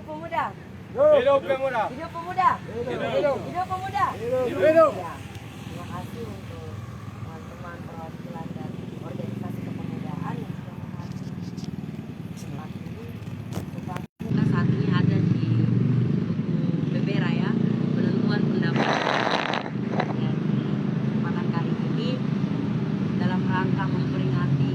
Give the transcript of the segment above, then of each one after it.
pemuda. Hidup pemuda. Hidup pemuda. Hidup. Hidup pemuda. Hidup. Ya. Terima kasih untuk teman-teman perwakilan dari organisasi kepemudaan yang sudah menghadiri kesempatan ini. Kita saat ini ada di Bebera ya, penentuan pendapat. Kesempatan kali ini dalam rangka memperingati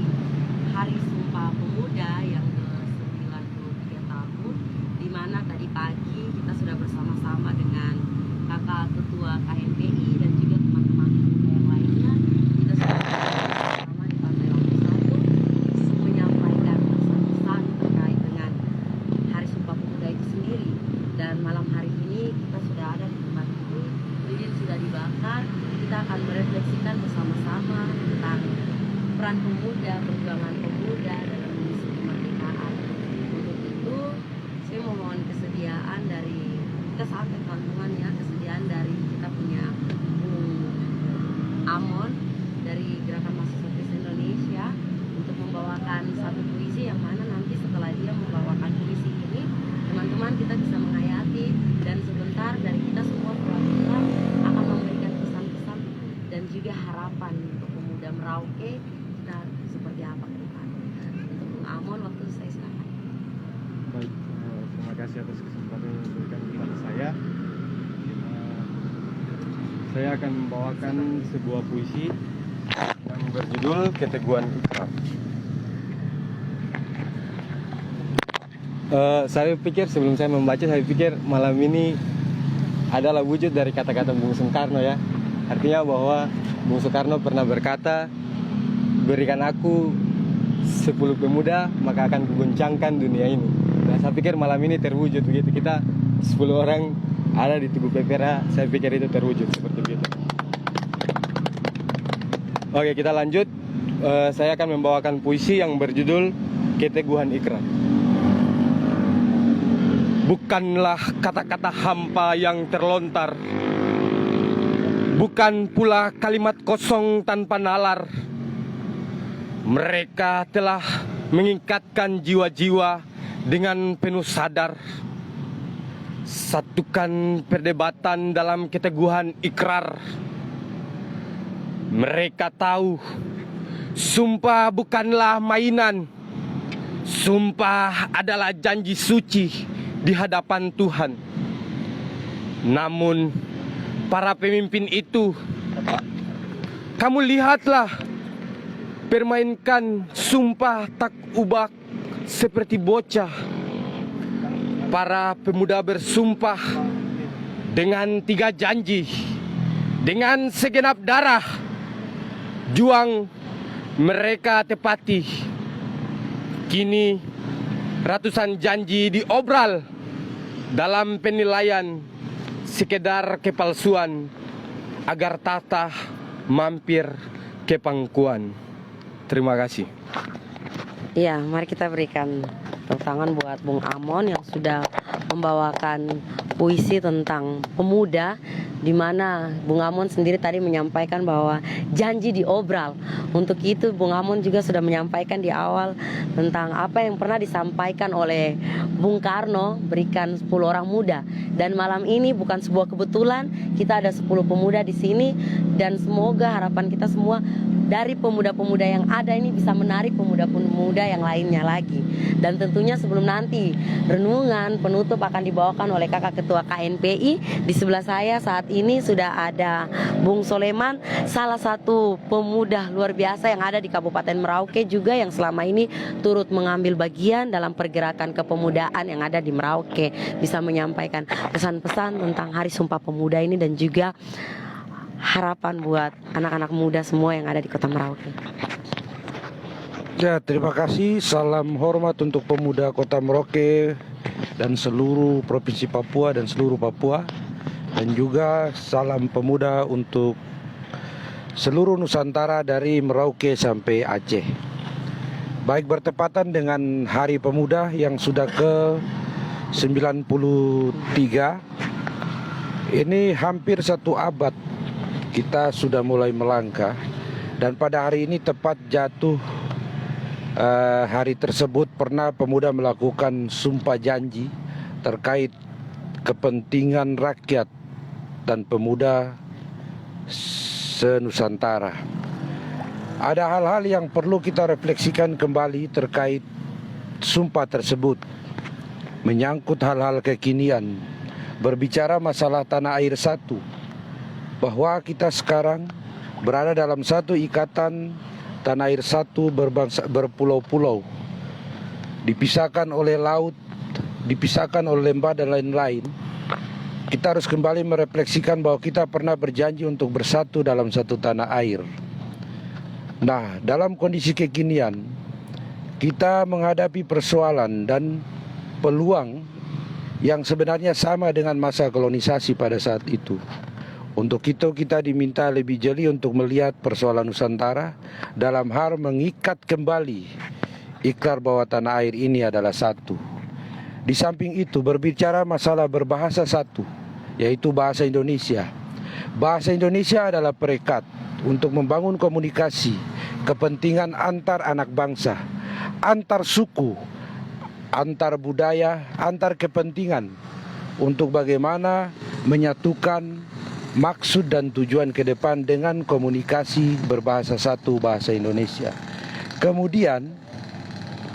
Hari Sumpah Pemuda yang ke-93 tahun, di mana tadi pagi kita sudah bersama-sama dengan kakak ketua KNPI dan juga teman-teman yang lainnya. Kita sudah bersama di Pantai Lampu 1 menyampaikan pesan-pesan terkait dengan Hari Sumpah Pemuda itu sendiri. Dan malam hari ini kita sudah ada di tempat ini, lilin sudah dibakar. Kita akan merefleksikan bersama-sama tentang peran pemuda, perjuangan pemuda dalam mengisi kemerdekaan. Untuk itu, saya memohon kesediaan dari kita sampai teman-teman ya, kesediaan dari kita punya Bung Amon dari Gerakan Mahasiswa Kristen Indonesia untuk membawakan satu puisi yang mana nanti setelah dia membawakan puisi ini, teman-teman kita bisa menghayati dan sebentar dari kita semua perwakilan akan memberikan pesan-pesan dan juga harapan untuk pemuda Merauke kita seperti apa ke depan. Untuk Bung Amon, waktu saya silakan. Baik, terima kasih atas kesempatan yang diberikan kepada saya. Saya akan membawakan sebuah puisi yang berjudul Keteguhan Ikrar. Saya pikir sebelum saya membaca, saya pikir malam ini adalah wujud dari kata-kata Bung Soekarno ya. Artinya bahwa Bung Soekarno pernah berkata, berikan aku 10 pemuda maka akan kuguncangkan dunia ini. Nah, saya pikir malam ini terwujud begitu. Kita 10 orang ada di Tugu Pepera, saya pikir itu terwujud seperti itu. Oke, kita lanjut. Saya akan membawakan puisi yang berjudul Keteguhan Ikrar. Bukanlah kata-kata hampa yang terlontar, bukan pula kalimat kosong tanpa nalar. Mereka telah mengikatkan jiwa-jiwa dengan penuh sadar. Satukan perdebatan dalam keteguhan ikrar. Mereka tahu sumpah bukanlah mainan. Sumpah adalah janji suci di hadapan Tuhan. Namun para pemimpin itu, kamu lihatlah, permainkan sumpah tak ubah seperti bocah. Para pemuda bersumpah dengan 3 janji, dengan segenap darah. Juang mereka tepati. Kini ratusan janji diobral dalam penilaian sekedar kepalsuan agar tata mampir ke pangkuan. Terima kasih. Iya, mari kita berikan tepuk tangan buat Bung Amon yang sudah membawakan puisi tentang pemuda, di mana Bung Amon sendiri tadi menyampaikan bahwa janji diobral. Untuk itu Bung Amon juga sudah menyampaikan di awal tentang apa yang pernah disampaikan oleh Bung Karno, berikan 10 orang muda. Dan malam ini bukan sebuah kebetulan, kita ada 10 pemuda di sini, dan semoga harapan kita semua dari pemuda-pemuda yang ada ini bisa menarik pemuda-pemuda yang lainnya lagi. Dan tentunya sebelum nanti renungan penutup akan dibawakan oleh kakak ketua KNPI. Di sebelah saya saat ini sudah ada Bung Soleman, salah satu pemuda luar biasa yang ada di Kabupaten Merauke juga, yang selama ini turut mengambil bagian dalam pergerakan kepemudaan yang ada di Merauke, bisa menyampaikan pesan-pesan tentang Hari Sumpah Pemuda ini dan juga harapan buat anak-anak muda semua yang ada di Kota Merauke. Ya, terima kasih. Salam hormat untuk pemuda Kota Merauke dan seluruh Provinsi Papua dan seluruh Papua. Dan juga salam pemuda untuk seluruh Nusantara dari Merauke sampai Aceh. Baik, bertepatan dengan Hari Pemuda yang sudah ke-93, ini hampir 1 abad kita sudah mulai melangkah. Dan pada hari ini tepat jatuh hari tersebut pernah pemuda melakukan sumpah janji terkait kepentingan rakyat dan pemuda se-Nusantara. Ada hal-hal yang perlu kita refleksikan kembali terkait sumpah tersebut, menyangkut hal-hal kekinian, berbicara masalah tanah air satu, bahwa kita sekarang berada dalam satu ikatan tanah air satu berbangsa, berpulau-pulau, dipisahkan oleh laut, dipisahkan oleh lembah dan lain-lain. Kita harus kembali merefleksikan bahwa kita pernah berjanji untuk bersatu dalam satu tanah air. Nah, dalam kondisi kekinian, kita menghadapi persoalan dan peluang yang sebenarnya sama dengan masa kolonisasi pada saat itu. Untuk itu kita diminta lebih jeli untuk melihat persoalan Nusantara dalam hal mengikat kembali ikrar bahwa tanah air ini adalah satu. Di samping itu berbicara masalah berbahasa satu, yaitu bahasa Indonesia. Bahasa Indonesia adalah perekat untuk membangun komunikasi, kepentingan antar anak bangsa, antar suku, antar budaya, antar kepentingan untuk bagaimana menyatukan maksud dan tujuan ke depan dengan komunikasi berbahasa satu, bahasa Indonesia. Kemudian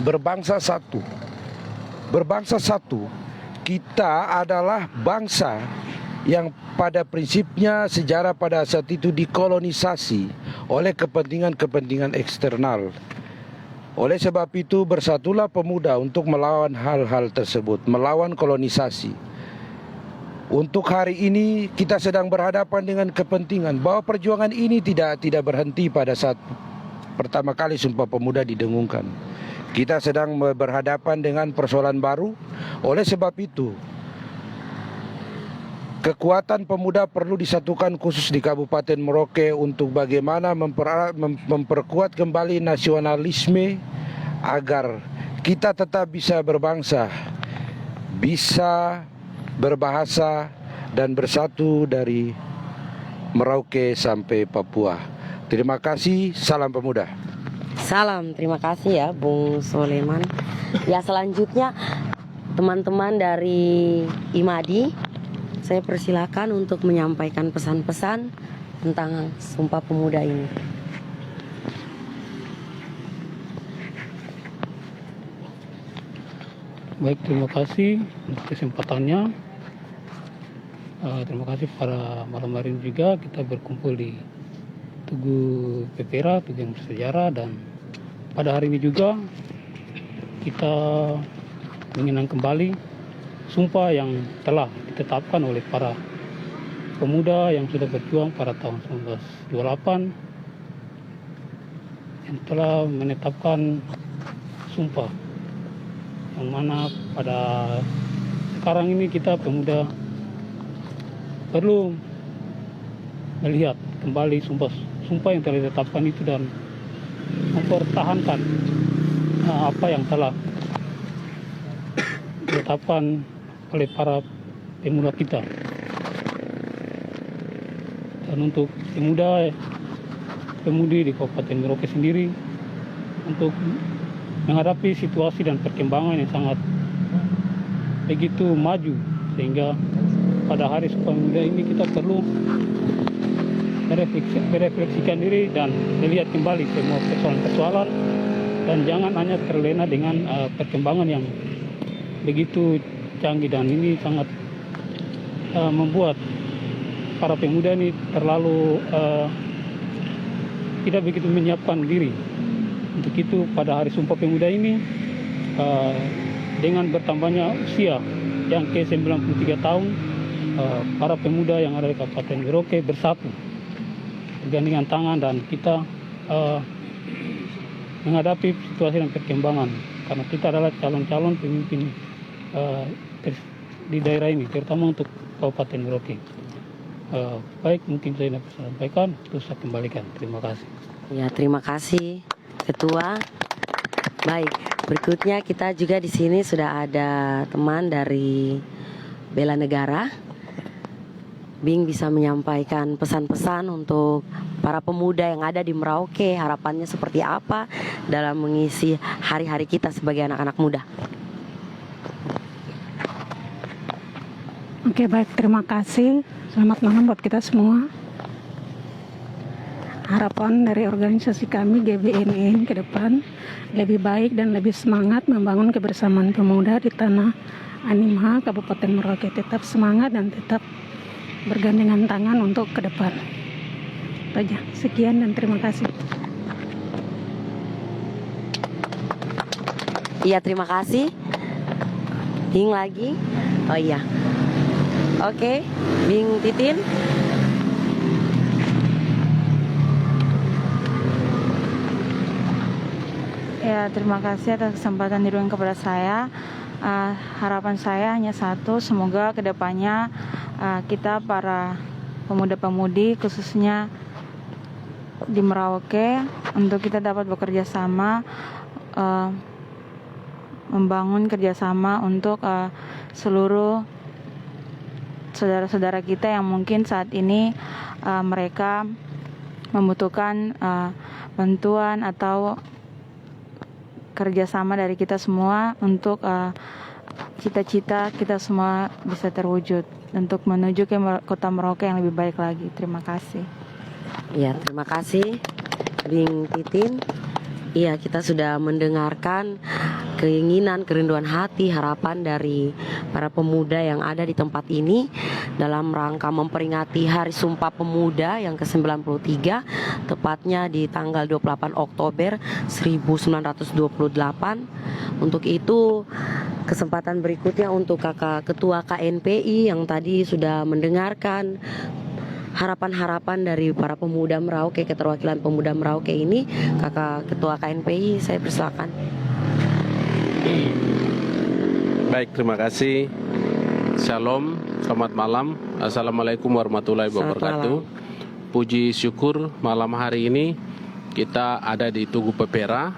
berbangsa satu. Berbangsa satu, kita adalah bangsa yang pada prinsipnya sejarah pada saat itu dikolonisasi oleh kepentingan-kepentingan eksternal. Oleh sebab itu bersatulah pemuda untuk melawan hal-hal tersebut, melawan kolonisasi. Untuk hari ini kita sedang berhadapan dengan kepentingan bahwa perjuangan ini tidak berhenti pada saat pertama kali Sumpah Pemuda didengungkan. Kita sedang berhadapan dengan persoalan baru. Oleh sebab itu kekuatan pemuda perlu disatukan khusus di Kabupaten Merauke untuk bagaimana memperkuat kembali nasionalisme agar kita tetap bisa berbangsa, bisa berbahasa dan bersatu dari Merauke sampai Papua. Terima kasih, salam pemuda. Salam, terima kasih ya Bung Soleman. Ya, selanjutnya teman-teman dari IMADI, saya persilakan untuk menyampaikan pesan-pesan tentang Sumpah Pemuda ini. Baik, terima kasih untuk kesempatannya. Terima kasih pada malam hari ini juga kita berkumpul di Tugu Pepera, Tugu yang bersejarah, dan pada hari ini juga kita mengenang kembali sumpah yang telah ditetapkan oleh para pemuda yang sudah berjuang pada tahun 1928, yang telah menetapkan sumpah yang mana pada sekarang ini kita pemuda perlu melihat kembali sumpah yang telah ditetapkan itu dan mempertahankan apa yang telah ditetapkan oleh para pemuda kita. Dan untuk pemudi di Kabupaten Merauke sendiri, untuk menghadapi situasi dan perkembangan yang sangat begitu maju, sehingga pada hari Sumpah Pemuda ini kita perlu merefleksikan diri dan melihat kembali semua persoalan-persoalan, dan jangan hanya terlena dengan perkembangan yang begitu canggih, dan ini sangat membuat para pemuda ini terlalu tidak begitu menyiapkan diri. Untuk itu pada hari Sumpah Pemuda ini dengan bertambahnya usia yang ke 93 tahun, para pemuda yang ada di Kabupaten Merauke bersatu bergandengan tangan, dan kita menghadapi situasi dan perkembangan, karena kita adalah calon-calon pemimpin di daerah ini, terutama untuk Kabupaten Merauke. Baik, mungkin saya dapat sampaikan, terus saya kembalikan. Terima kasih. Ya, terima kasih Ketua. Baik, berikutnya kita juga di sini sudah ada teman dari Bela Negara. Bing bisa menyampaikan pesan-pesan untuk para pemuda yang ada di Merauke, harapannya seperti apa dalam mengisi hari-hari kita sebagai anak-anak muda. Oke, baik, terima kasih. Selamat malam buat kita semua. Harapan dari organisasi kami GBNN ke depan lebih baik dan lebih semangat membangun kebersamaan pemuda di tanah Animha Kabupaten Merauke. Tetap semangat dan tetap bergandengan tangan untuk ke depan. Itu aja. Sekian dan terima kasih. Iya, terima kasih. Bing lagi. Oh iya. Oke, Bing Titin. Ya, terima kasih atas kesempatan diberikan kepada saya. Harapan saya hanya satu, semoga kedepannya kita para pemuda-pemudi khususnya di Merauke untuk kita dapat bekerja sama, membangun kerjasama untuk seluruh saudara-saudara kita yang mungkin saat ini mereka membutuhkan bantuan atau kerjasama dari kita semua untuk cita-cita kita semua bisa terwujud untuk menuju ke kota Merauke yang lebih baik lagi. Terima kasih. Iya, terima kasih Bing Titin. Iya, kita sudah mendengarkan keinginan, kerinduan hati, harapan dari para pemuda yang ada di tempat ini dalam rangka memperingati Hari Sumpah Pemuda yang ke-93, tepatnya di tanggal 28 Oktober 1928. Untuk itu, kesempatan berikutnya untuk Kakak Ketua KNPI yang tadi sudah mendengarkan harapan-harapan dari para pemuda Merauke, keterwakilan pemuda Merauke ini. Kakak Ketua KNPI, saya persilakan. Baik, terima kasih. Shalom, selamat malam. Assalamualaikum warahmatullahi wabarakatuh. Puji syukur malam hari ini kita ada di Tugu Pepera.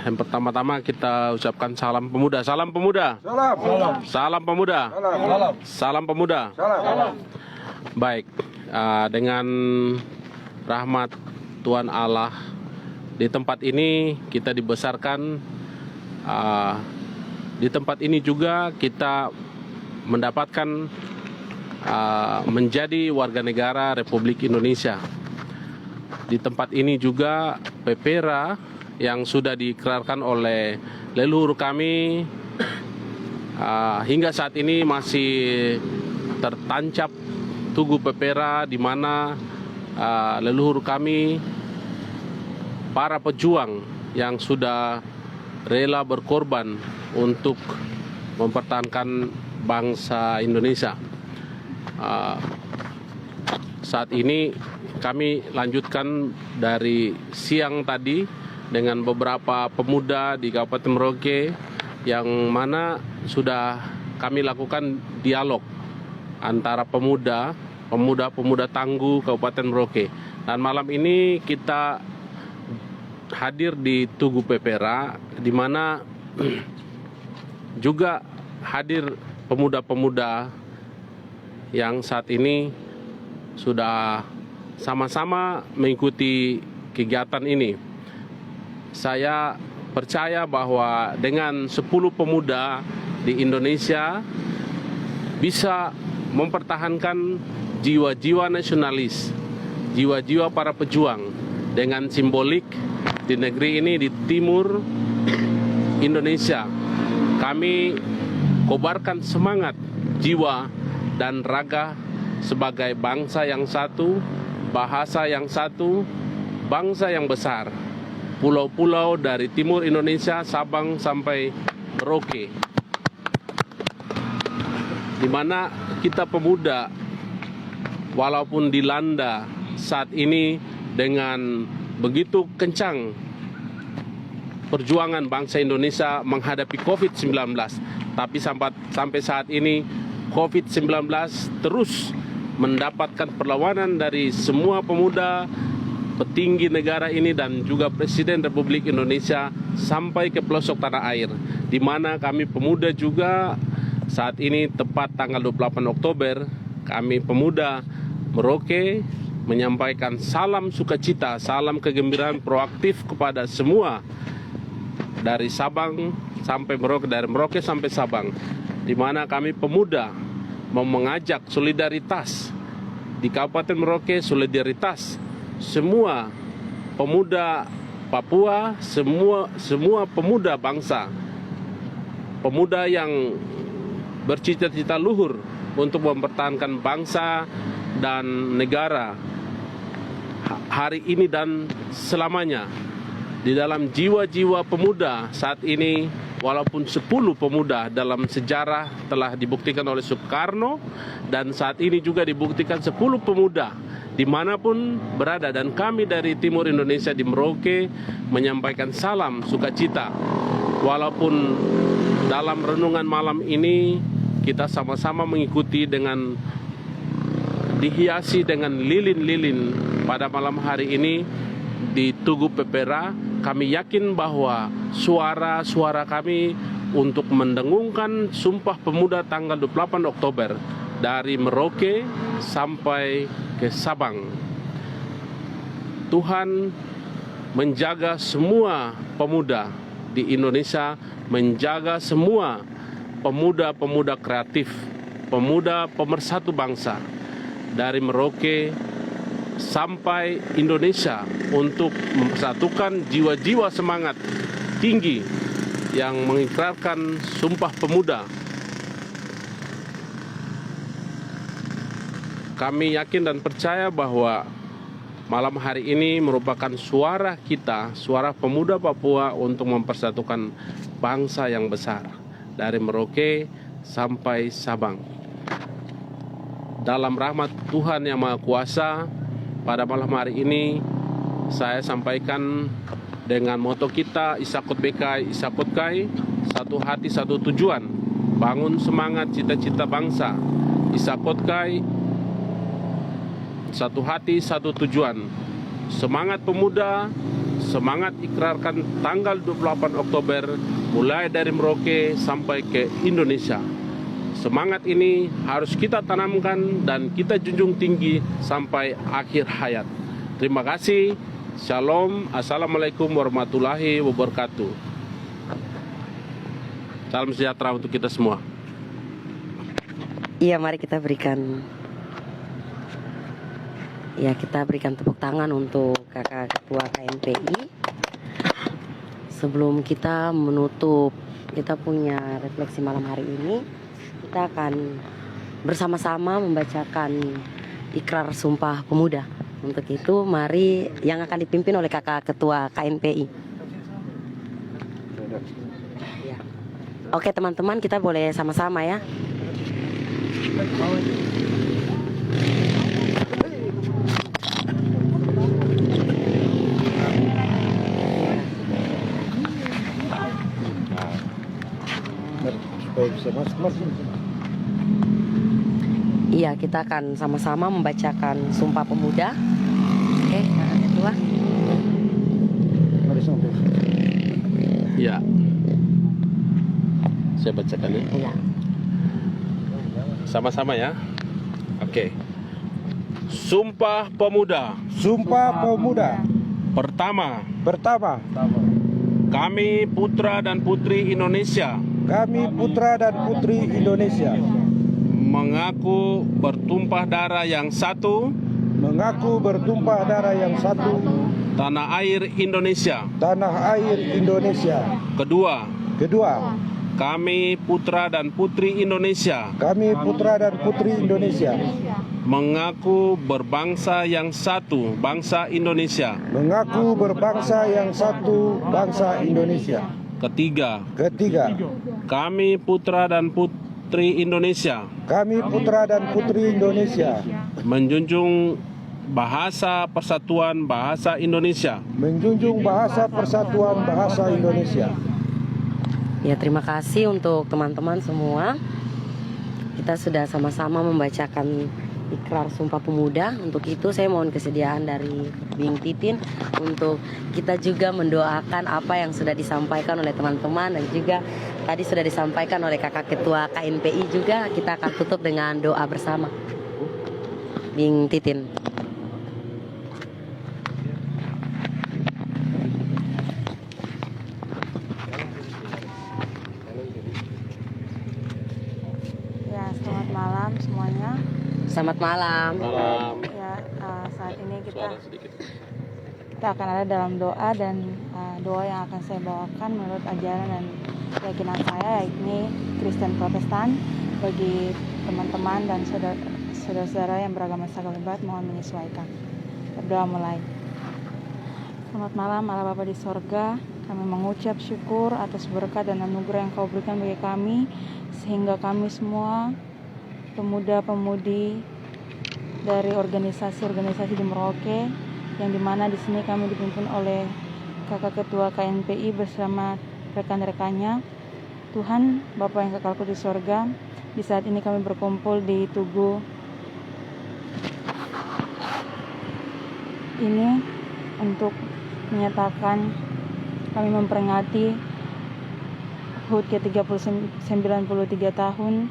Yang pertama-tama kita ucapkan salam pemuda. Salam pemuda. Salam. Salam pemuda. Salam. Salam pemuda. Salam. Baik, dengan rahmat Tuhan Allah di tempat ini kita dibesarkan. Di tempat ini juga kita mendapatkan menjadi warga negara Republik Indonesia. Di tempat ini juga Pepera yang sudah diikrarkan oleh leluhur kami hingga saat ini masih tertancap Tugu Pepera, di mana leluhur kami, para pejuang yang sudah rela berkorban untuk mempertahankan bangsa Indonesia. Saat ini kami lanjutkan dari siang tadi dengan beberapa pemuda di Kabupaten Merauke yang mana sudah kami lakukan dialog antara pemuda tangguh Kabupaten Merauke. Dan malam ini kita hadir di Tugu Pepera, di mana juga hadir pemuda-pemuda yang saat ini sudah sama-sama mengikuti kegiatan ini. Saya percaya bahwa dengan 10 pemuda di Indonesia bisa mempertahankan jiwa-jiwa nasionalis, jiwa-jiwa para pejuang dengan simbolik di negeri ini, di timur Indonesia. Kami kobarkan semangat, jiwa dan raga sebagai bangsa yang satu, bahasa yang satu, bangsa yang besar. Pulau-pulau dari timur Indonesia, Sabang sampai Merauke, di mana kita pemuda walaupun dilanda saat ini dengan begitu kencang perjuangan bangsa Indonesia menghadapi COVID-19, tapi sampai saat ini COVID-19 terus mendapatkan perlawanan dari semua pemuda, petinggi negara ini dan juga Presiden Republik Indonesia sampai ke pelosok tanah air, di mana kami pemuda juga saat ini tepat tanggal 28 Oktober kami pemuda Merauke menyampaikan salam sukacita, salam kegembiraan proaktif kepada semua dari Sabang sampai Merauke, dari Merauke sampai Sabang, di mana kami pemuda mau mengajak solidaritas di Kabupaten Merauke, solidaritas semua pemuda Papua, semua pemuda bangsa, pemuda yang bercita-cita luhur untuk mempertahankan bangsa dan negara hari ini dan selamanya. Di dalam jiwa-jiwa pemuda saat ini, walaupun 10 pemuda dalam sejarah telah dibuktikan oleh Soekarno, dan saat ini juga dibuktikan 10 pemuda dimanapun berada, dan kami dari Timur Indonesia di Merauke menyampaikan salam sukacita. Walaupun dalam renungan malam ini kita sama-sama mengikuti dengan dihiasi dengan lilin-lilin pada malam hari ini di Tugu Pepera, kami yakin bahwa suara-suara kami untuk mendengungkan Sumpah Pemuda tanggal 28 Oktober dari Merauke sampai ke Sabang. Tuhan menjaga semua pemuda di Indonesia, menjaga semua pemuda-pemuda kreatif, pemuda pemersatu bangsa dari Merauke sampai Indonesia untuk mempersatukan jiwa-jiwa semangat tinggi yang mengikrarkan Sumpah Pemuda. Kami yakin dan percaya bahwa malam hari ini merupakan suara kita, suara pemuda Papua untuk mempersatukan bangsa yang besar dari Merauke sampai Sabang. Dalam rahmat Tuhan Yang Maha Kuasa, pada malam hari ini saya sampaikan dengan moto kita Isakut Bekai, Isakut Kai, satu hati satu tujuan, bangun semangat cita-cita bangsa. Isakut Kai, satu hati satu tujuan, semangat pemuda, semangat ikrarkan tanggal 28 Oktober mulai dari Merauke sampai ke Indonesia. Semangat ini harus kita tanamkan dan kita junjung tinggi sampai akhir hayat. Terima kasih. Shalom. Assalamualaikum warahmatullahi wabarakatuh. Salam sejahtera untuk kita semua. Iya, mari kita berikan tepuk tangan untuk Kakak Ketua KNPI. Sebelum kita menutup kita punya refleksi malam hari ini, kita akan bersama-sama membacakan ikrar Sumpah Pemuda. Untuk itu mari yang akan dipimpin oleh Kakak Ketua KNPI. Ya. Oke teman-teman, kita boleh sama-sama ya. Iya, kita akan sama-sama membacakan Sumpah Pemuda. Oke, Kakak Ketua. Ya, saya bacakan ya. Iya. Sama-sama ya. Oke. Sumpah Pemuda. Sumpah Pemuda. Pertama, kami putra dan putri Indonesia mengaku bertumpah darah yang satu, tanah air Indonesia. Kedua, kami putra dan putri Indonesia mengaku berbangsa yang satu, bangsa Indonesia. Ketiga, kami putra dan putri Indonesia menjunjung bahasa persatuan bahasa Indonesia. Ya, terima kasih untuk teman-teman semua. Kita sudah sama-sama membacakan ikrar Sumpah Pemuda. Untuk itu saya mohon kesediaan dari Bing Titin untuk kita juga mendoakan apa yang sudah disampaikan oleh teman-teman, dan juga tadi sudah disampaikan oleh Kakak Ketua KNPI juga. Kita akan tutup dengan doa bersama. Bing Titin. Ya, selamat malam malam. Ya, saat ini kita akan ada dalam doa, dan doa yang akan saya bawakan menurut ajaran dan keyakinan saya, yakni Kristen Protestan. Bagi teman-teman dan saudara-saudara yang beragama Sagalbat, mohon menyesuaikan. Berdoa mulai. Selamat malam Allah Bapa di sorga, kami mengucap syukur atas berkat dan anugerah yang Kau berikan bagi kami, sehingga kami semua pemuda-pemudi dari organisasi-organisasi di Merauke, yang dimana di sini kami dipimpin oleh Kakak Ketua KNPI bersama rekan-rekannya. Tuhan Bapa yang kekalku di sorga, di saat ini kami berkumpul di Tugu ini untuk menyatakan kami memperingati HUT ke-93 tahun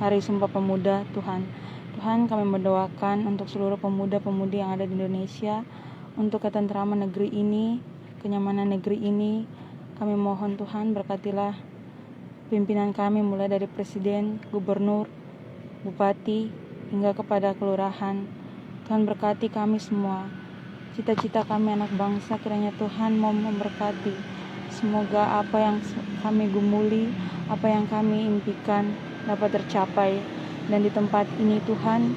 Hari Sumpah Pemuda. Tuhan, kami mendoakan untuk seluruh pemuda-pemudi yang ada di Indonesia, untuk ketentraman negeri ini, kenyamanan negeri ini. Kami mohon Tuhan berkatilah pimpinan kami, mulai dari Presiden, Gubernur, Bupati, hingga kepada kelurahan. Tuhan berkati kami semua. Cita-cita kami anak bangsa, kiranya Tuhan mau memberkati. Semoga apa yang kami gumuli, apa yang kami impikan dapat tercapai. Dan di tempat ini Tuhan,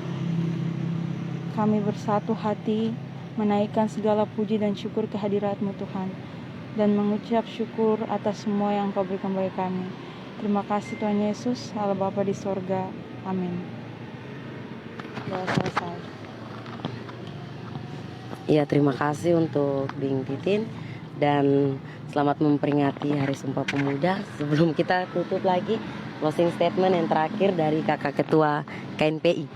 kami bersatu hati menaikkan segala puji dan syukur kehadirat-Mu Tuhan, dan mengucap syukur atas semua yang Kau berikan bagi kami. Terima kasih Tuhan Yesus, Allah Bapa di sorga. Amin. Doa selesai. Ya, terima kasih untuk Bing Titin, dan selamat memperingati Hari Sumpah Pemuda. Sebelum kita tutup lagi, closing statement yang terakhir dari Kakak Ketua KNPI.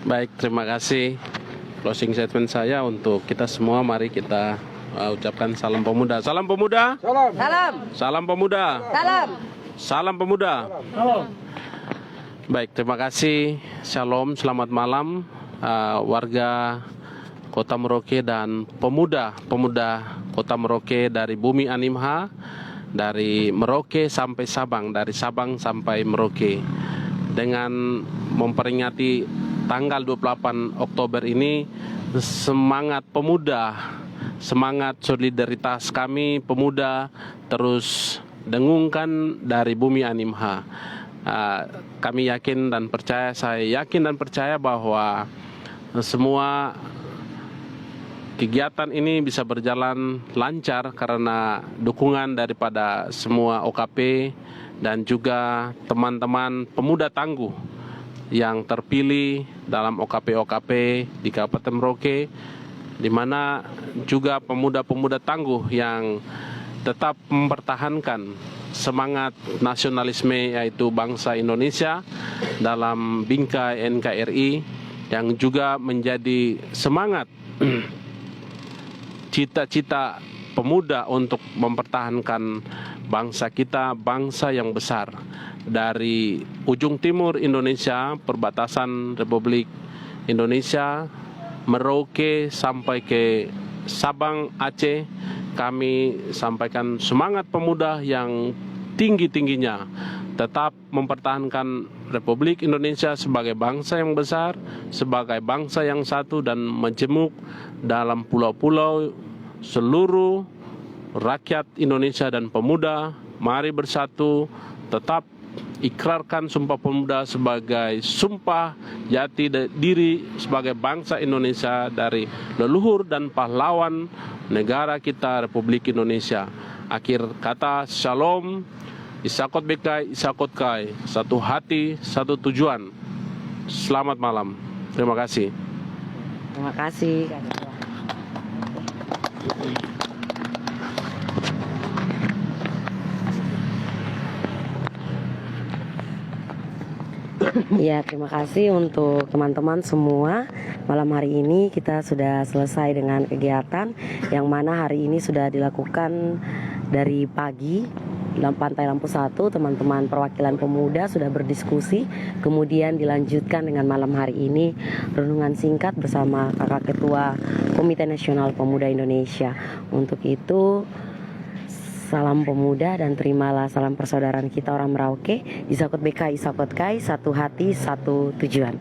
Baik, terima kasih. Closing statement saya untuk kita semua, mari kita ucapkan salam pemuda. Salam pemuda. Salam. Salam pemuda. Salam. Salam pemuda. Baik, terima kasih. Shalom, selamat malam warga Kota Merauke dan pemuda Kota Merauke dari Bumi Animha, dari Merauke sampai Sabang, dari Sabang sampai Merauke. Dengan memperingati tanggal 28 Oktober ini, semangat pemuda, semangat solidaritas kami pemuda terus dengungkan dari Bumi Animha. Kami yakin dan percaya, saya yakin dan percaya bahwa semua kegiatan ini bisa berjalan lancar karena dukungan daripada semua OKP dan juga teman-teman pemuda tangguh yang terpilih dalam OKP-OKP di Kabupaten Merauke, di mana juga pemuda-pemuda tangguh yang tetap mempertahankan semangat nasionalisme, yaitu bangsa Indonesia dalam bingkai NKRI, yang juga menjadi semangat cita-cita pemuda untuk mempertahankan bangsa kita, bangsa yang besar. Dari ujung timur Indonesia, perbatasan Republik Indonesia, Merauke sampai ke Sabang, Aceh, kami sampaikan semangat pemuda yang tinggi-tingginya, tetap mempertahankan Republik Indonesia sebagai bangsa yang besar, sebagai bangsa yang satu, dan menjemuk dalam pulau-pulau seluruh rakyat Indonesia dan pemuda. Mari bersatu, tetap ikrarkan Sumpah Pemuda sebagai sumpah jati diri sebagai bangsa Indonesia dari leluhur dan pahlawan negara kita, Republik Indonesia. Akhir kata, shalom, isakot bekai, isakot kai, satu hati, satu tujuan. Selamat malam. Terima kasih. Terima kasih. Ya, terima kasih untuk teman-teman semua. Malam hari ini kita sudah selesai dengan kegiatan yang mana hari ini sudah dilakukan dari pagi. Dalam Pantai Lampu 1, teman-teman perwakilan pemuda sudah berdiskusi, kemudian dilanjutkan dengan malam hari ini renungan singkat bersama Kakak Ketua Komite Nasional Pemuda Indonesia. Untuk itu, salam pemuda dan terimalah salam persaudaraan kita orang Merauke. Isakot BK, Isakot Kai, satu hati, satu tujuan.